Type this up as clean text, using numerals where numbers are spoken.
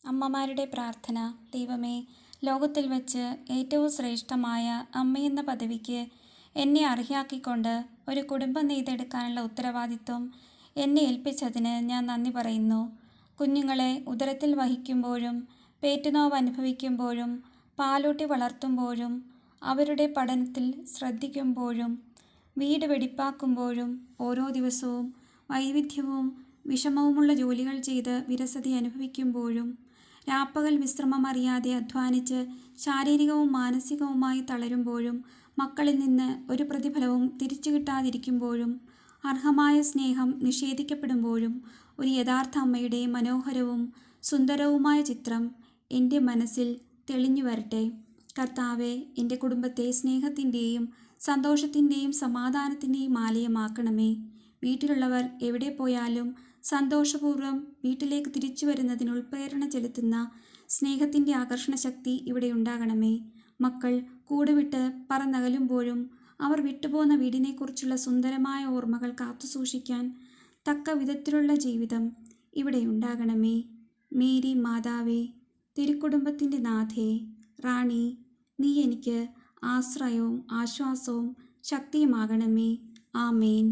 അമ്മമാരുടെ പ്രാർത്ഥന. ദൈവമേ, ലോകത്തിൽ വച്ച് ഏറ്റവും ശ്രേഷ്ഠമായ അമ്മയെന്ന പദവിക്ക് എന്നെ അർഹയാക്കിക്കൊണ്ട് ഒരു കുടുംബം നെയ്തെടുക്കാനുള്ള ഉത്തരവാദിത്വം എന്നെ ഏൽപ്പിച്ചതിന് ഞാൻ നന്ദി പറയുന്നു. കുഞ്ഞുങ്ങളെ ഉദരത്തിൽ വഹിക്കുമ്പോഴും പേറ്റുനോവ് അനുഭവിക്കുമ്പോഴും പാലൂട്ടി വളർത്തുമ്പോഴും അവരുടെ പഠനത്തിൽ ശ്രദ്ധിക്കുമ്പോഴും വീട് വെടിപ്പാക്കുമ്പോഴും ഓരോ ദിവസവും വൈവിധ്യവും വിഷമവുമുള്ള ജോലികൾ ചെയ്ത് വിരസത അനുഭവിക്കുമ്പോഴും രാപ്പകൽ വിശ്രമമറിയാതെ അധ്വാനിച്ച് ശാരീരികവും മാനസികവുമായി തളരുമ്പോഴും മക്കളിൽ നിന്ന് ഒരു പ്രതിഫലവും തിരിച്ചു കിട്ടാതിരിക്കുമ്പോഴും അർഹമായ സ്നേഹം നിഷേധിക്കപ്പെടുമ്പോഴും ഒരു യഥാർത്ഥ അമ്മയുടെ മനോഹരവും സുന്ദരവുമായ ചിത്രം എൻ്റെ മനസ്സിൽ തെളിഞ്ഞു വരട്ടെ. കർത്താവെ, എൻ്റെ കുടുംബത്തെ സ്നേഹത്തിൻ്റെയും സന്തോഷത്തിൻ്റെയും സമാധാനത്തിൻ്റെയും ആലയമാക്കണമേ. വീട്ടിലുള്ളവർ എവിടെ പോയാലും സന്തോഷപൂർവ്വം വീട്ടിലേക്ക് തിരിച്ചു വരുന്നതിന് ഉൾപ്രേരണ ചെലുത്തുന്ന സ്നേഹത്തിൻ്റെ ആകർഷണശക്തി ഇവിടെ ഉണ്ടാകണമേ. മക്കൾ കൂടുവിട്ട് പറന്നകലുമ്പോഴും അവർ വിട്ടുപോകുന്ന വീടിനെക്കുറിച്ചുള്ള സുന്ദരമായ ഓർമ്മകൾ കാത്തുസൂക്ഷിക്കാൻ തക്ക വിധത്തിലുള്ള ജീവിതം ഇവിടെ ഉണ്ടാകണമേ. മേരി മാതാവേ, തിരുക്കുടുംബത്തിൻ്റെ നാഥേ, റാണി, നീ എനിക്ക് ആശ്രയവും ആശ്വാസവും ശക്തിയുമാകണമേ. ആമേൻ.